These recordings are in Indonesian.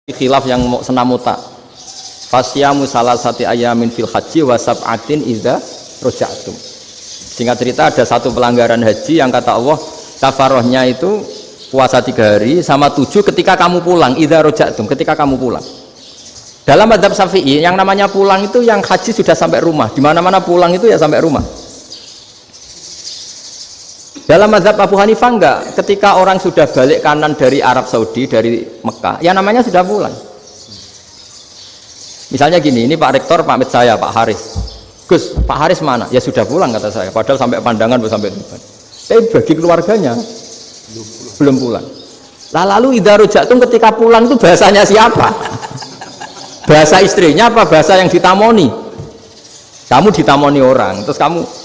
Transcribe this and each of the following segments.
Khilaf yang mau senamuta fasyamu salasati ayamin fil haji wa sab'atin idza raja'tum. Singkat cerita ada satu pelanggaran haji yang kata Allah kafarohnya itu puasa 3 hari sama 7 ketika kamu pulang, idza raja'tum, ketika kamu pulang. Dalam mazhab Syafi'i yang namanya pulang itu yang haji sudah sampai rumah. Di mana-mana pulang itu ya sampai rumah. Dalam mazhab Abu Hanifah enggak, ketika orang sudah balik kanan dari Arab Saudi, dari Mekah, ya namanya sudah pulang. Misalnya gini, ini Pak Rektor pamit saya, Pak Haris. Gus, Pak Haris mana? Ya sudah pulang kata saya, padahal sampai Pandangan, sampai Tuban. Tapi bagi keluarganya, belum pulang. Lalu idza raja'tum ketika pulang itu bahasanya siapa? Bahasa istrinya apa bahasa yang ditamoni? Kamu ditamoni orang, terus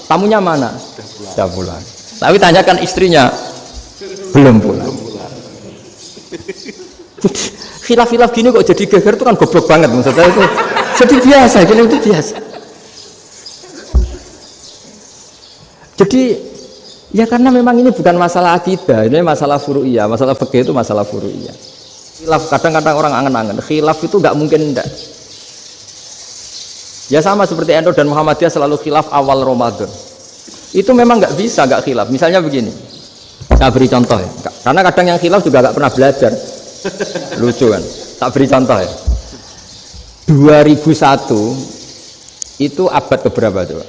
tamunya mana? Sudah pulang. Tapi tanyakan istrinya, belum pulang. Khilaf-khilaf gini kok jadi geger itu kan goblok banget maksudnya itu. Jadi biasa, gini itu biasa. Jadi ya karena memang ini bukan masalah akidah, ini masalah furu'iyah, masalah fikih itu masalah furu'iyah. Khilaf kadang-kadang orang angen-angen, khilaf itu nggak mungkin enggak. Ya sama seperti NU dan Muhammadiyah selalu khilaf awal Ramadan. Itu memang nggak bisa nggak khilaf. Misalnya begini, saya beri contoh ya, karena kadang yang khilaf juga nggak pernah belajar. Lucu kan? Tak beri contoh ya. 2001 itu abad keberapa coba?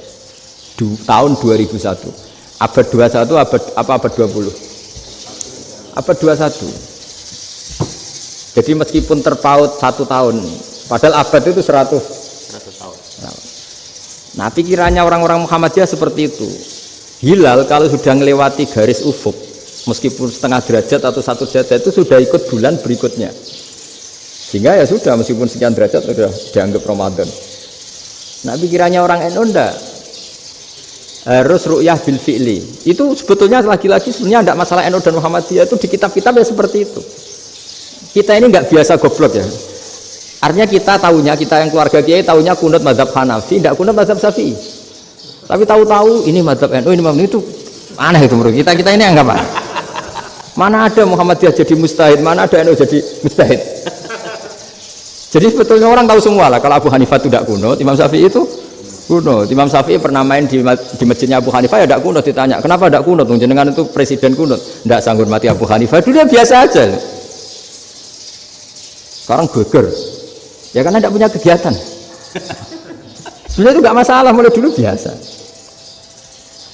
Tahun 2001. Abad 21 abad 20? Abad 21. Jadi meskipun terpaut 1 tahun, padahal abad itu 100 tahun. Nah, pikirannya orang-orang Muhammadiyah seperti itu. Hilal kalau sudah melewati garis ufuk, meskipun setengah derajat atau 1 derajat itu sudah ikut bulan berikutnya. Sehingga ya sudah, meskipun sekian derajat sudah dianggap Ramadan. Nah, pikirannya orang NU enggak. Harus ru'yah bil fi'li. Itu sebetulnya lagi-lagi sebenarnya enggak masalah NU dan Muhammadiyah, itu di kitab-kitab ya seperti itu. Kita ini enggak biasa goblok ya. Artinya kita yang keluarga kiai tahunya kunut mazhab Hanafi, enggak kunut mazhab Syafi'i. Tapi tahu-tahu ini mazhab NU, ini itu aneh itu menurut kita ini anggap apa? Mana ada Muhammadiyah jadi mustahid, mana ada NU jadi mustahid. Jadi sebetulnya orang tahu semua lah kalau Abu Hanifah itu tidak kunut, Imam Syafi'i itu kunut. Imam Syafi'i pernah main di masjidnya Abu Hanifah ya tidak kunut, ditanya kenapa tidak kunut? Jenengan itu presiden kunut, tidak sanggup mati Abu Hanifah, dulu dia biasa aja. Sekarang geger. Ya karena tidak punya kegiatan. Sebenarnya itu nggak masalah, mulai dulu biasa.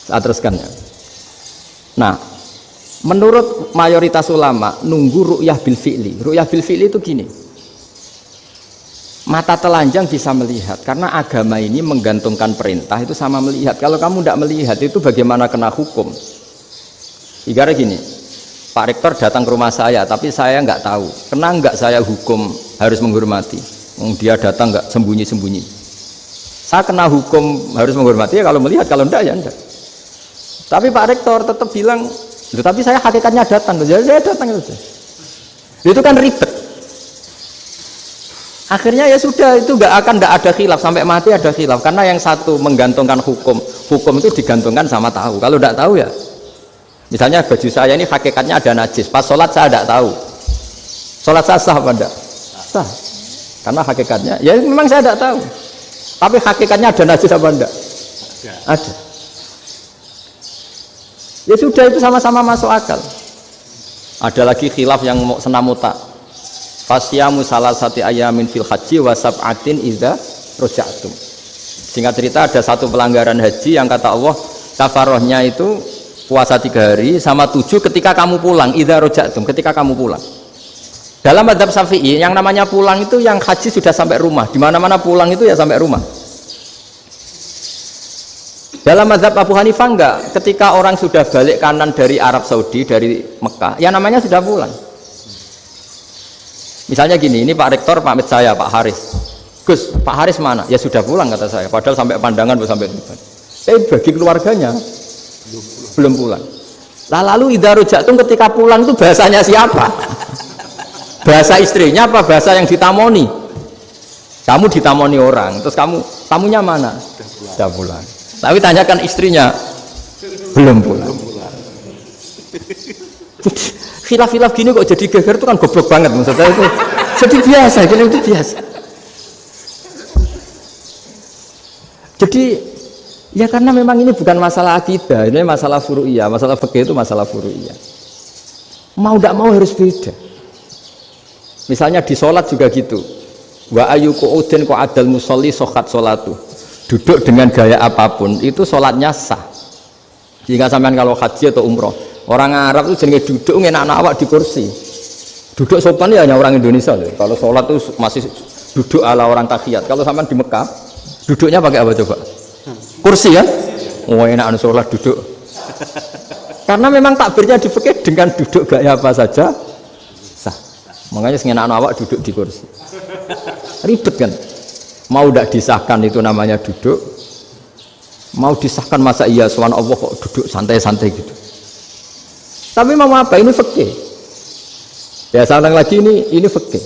Saat teruskan ya. Nah, menurut mayoritas ulama nunggu ru'yah bil fi'li. Ru'yah bil fi'li itu gini. Mata telanjang bisa melihat karena agama ini menggantungkan perintah itu sama melihat. Kalau kamu tidak melihat itu bagaimana kena hukum? Ibaratnya gini. Pak Rektor datang ke rumah saya, tapi saya nggak tahu. Kena nggak saya hukum harus menghormati? Dia datang nggak sembunyi-sembunyi. Saya kena hukum harus menghormati ya kalau melihat, kalau enggak ya enggak. Tapi Pak Rektor tetap bilang, tapi saya hakikatnya datang, jadi saya datang saja. Itu kan ribet. Akhirnya ya sudah, itu nggak ada khilaf sampai mati ada khilaf karena yang satu menggantungkan hukum itu digantungkan sama tahu. Kalau enggak tahu ya, misalnya baju saya ini hakikatnya ada najis, pas sholat saya enggak tahu. Sholat saya sah apa enggak? Sah. Karena hakikatnya, ya memang saya enggak tahu. Tapi hakikatnya ada najis apa enggak? Ada. Ya sudah, itu sama-sama masuk akal. Ada lagi khilaf yang mau senamuta fasyamu salasati ayamin fil haji wa sab'atin idza raja'tum. Singkat cerita ada satu pelanggaran haji yang kata Allah kafarohnya itu puasa 3 hari sama 7 ketika kamu pulang, idza raja'tum, ketika kamu pulang. Dalam mazhab Syafi'i yang namanya pulang itu yang haji sudah sampai rumah. Di mana-mana pulang itu ya sampai rumah. Dalam mazhab Abu Hanifah enggak, ketika orang sudah balik kanan dari Arab Saudi, dari Mekah, ya namanya sudah pulang. Misalnya gini, ini Pak Rektor pamit saya, Pak Haris. Gus, Pak Haris mana? Ya sudah pulang kata saya, padahal sampai Pandangan, sampai Tuban. Tapi bagi keluarganya belum pulang. Lalu idza raja'tum ketika pulang itu bahasanya siapa? Bahasa istrinya apa bahasa yang ditamoni? Kamu ditamoni orang, terus tamunya mana? Sudah pulang. Tapi tanyakan istrinya, belum pulang. Khilaf-khilaf gini kok jadi geger itu kan goblok banget maksudnya itu. Jadi biasa, gitu itu biasa. Jadi ya karena memang ini bukan masalah akidah, ini masalah furu'iyah, masalah fikih itu masalah furu'iyah. Mau tidak mau harus beda. Misalnya di sholat juga gitu. Wa ayu qu'udin qa'adal musolli sokat sholatu. Duduk dengan gaya apapun itu sholatnya sah. Jika sampean kalau haji atau umroh, orang Arab itu jenenge duduk ngenak awak di kursi. Duduk sopan ya hanya orang Indonesia loh. Kalau sholat itu masih duduk ala orang tahiyat. Kalau sampean di Mekah, duduknya pakai apa coba? Kursi ya? Oh enak sholat duduk. Karena memang takbirnya di fikih dengan duduk gaya apa saja sah. Makanya sengenak awak duduk di kursi. Ribet kan? Mau tidak disahkan itu namanya duduk. Mau disahkan masa iya sowan Allah kok duduk santai-santai gitu. Tapi mau apa? Ini fikih. Ya sekarang lagi ini fikih.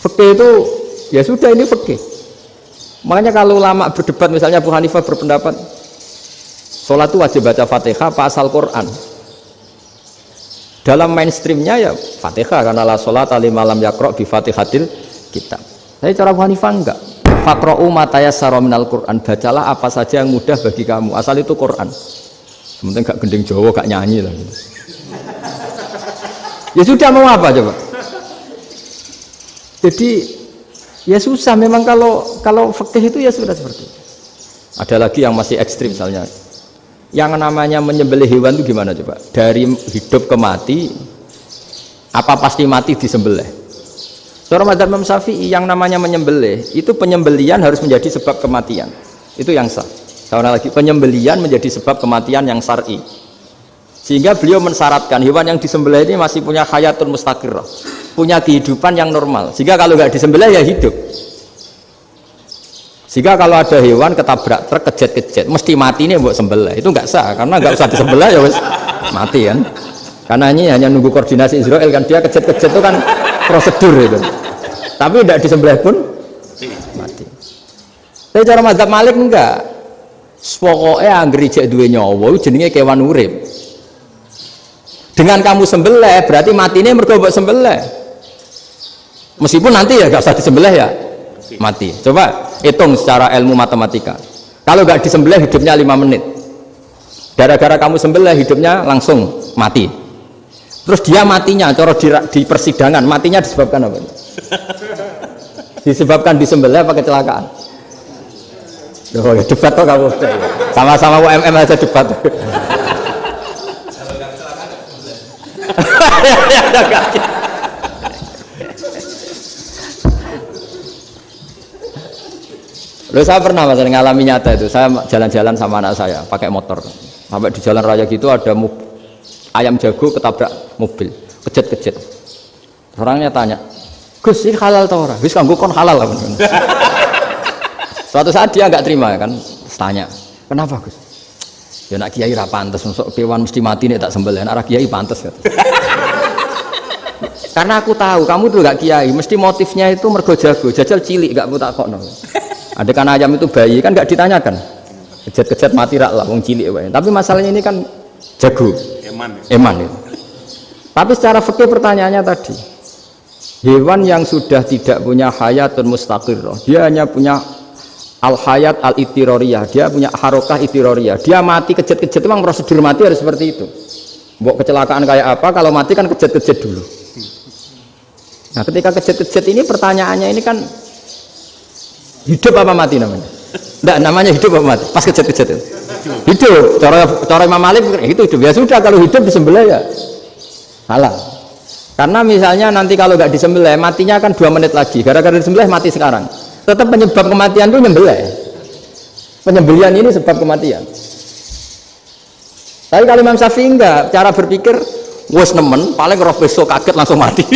Fikih itu ya sudah ini fikih. Makanya kalau ulama berdebat misalnya Abu Hanifah berpendapat sholat itu wajib baca Fatihah apa asal Quran. Dalam mainstreamnya ya Fatihah karena la sholat alimalam yakro bi Fatihatil kitab. Tapi cara Abu Hanifah enggak. Faqra'u ma tayassara minal Quran, bacalah apa saja yang mudah bagi kamu asal itu Quran. Sementing gak gending Jawa gak nyanyi lah gitu. Ya sudah mau apa coba. Jadi ya susah memang kalau fikih itu ya sudah seperti itu. Ada lagi yang masih ekstrim misalnya. Yang namanya menyembelih hewan itu gimana coba? Dari hidup ke mati apa pasti mati disembelih? Cara madzhab Imam Syafi'i yang namanya menyembelih itu penyembelian harus menjadi sebab kematian. Itu yang sah. Karena lagi penyembelian menjadi sebab kematian yang syar'i. Sehingga beliau mensyaratkan hewan yang disembelih ini masih punya hayatun mustaqirrah, punya kehidupan yang normal. Sehingga kalau nggak disembelih ya hidup. Sehingga kalau ada hewan ketabrak truk kejet-kejet mesti mati ini buat sembelih. Itu nggak sah karena nggak usah disembelih ya wes mati kan. Karena ini hanya nunggu koordinasi Israel kan, dia kejet-kejet itu kan prosedur itu. Tapi tidak disembelih pun mati. Tapi cara madzhab Malik enggak. Pokoknya anggere jek duwe nyawa jenenge kewan urip. Dengan kamu sembelih berarti matine mergo mbok sembelih. Meskipun nanti ya enggak usah disembelih ya mati. Coba hitung secara ilmu matematika. Kalau enggak disembelih hidupnya 5 menit. Gara-gara kamu sembelih hidupnya langsung mati. Terus dia matinya, cara di persidangan matinya disebabkan apa? Disebabkan disembelih apa kecelakaan? Oh, ya debat toh kamu. Sama-sama UMM aja debat. Loh, saya pernah mas ngalami nyata itu. Saya jalan-jalan sama anak saya pakai motor. Sampai di jalan raya gitu ada ayam jago ketabrak mobil, kejet-kejet. Orangnya tanya, Gus ini halal atau ora? Wis kanggo kon halal lah. Suatu saat dia nggak terima kan, tanya, kenapa Gus? Ya nak kiai ra pantes, masuk kewan mesti mati nih tak sembelih. Nak kiai pantes kan? Karena aku tahu kamu tuh nggak kiai, mesti motifnya itu mergo jago, jajal cilik nggak tak kok no. Ada kan ayam itu bayi kan nggak ditanyakan, kejet-kejet mati rak lah, wong cilik wae. Tapi masalahnya ini kan jago, eman itu. Tapi secara fikih pertanyaannya tadi, hewan yang sudah tidak punya hayatun mustaqirrah, dia hanya punya al-hayat al-itiroriyah, dia punya harokah itiroriyah, dia mati kejet-kejet, memang prosedur mati harus seperti itu. Mbok kecelakaan kayak apa, kalau mati kan kejet-kejet dulu. Nah ketika kejet-kejet ini pertanyaannya ini kan hidup apa mati namanya? Enggak, namanya hidup apa mati? Pas kejet-kejet itu hidup. Cara Imam Malik itu hidup. Ya sudah, kalau hidup disembelih ya halal. Karena misalnya nanti kalau nggak disembelih matinya kan 2 menit lagi, gara-gara disembelih mati sekarang. Tetap penyebab kematian itu nyembelih. Penyembelian ini sebab kematian. Tapi kalau Imam Syafi'i enggak, cara berpikir wes nemen paling roh besok kaget langsung mati.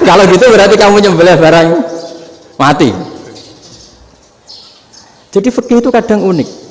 Kalau gitu berarti kamu nyembelih barang mati. Jadi fikih itu kadang unik.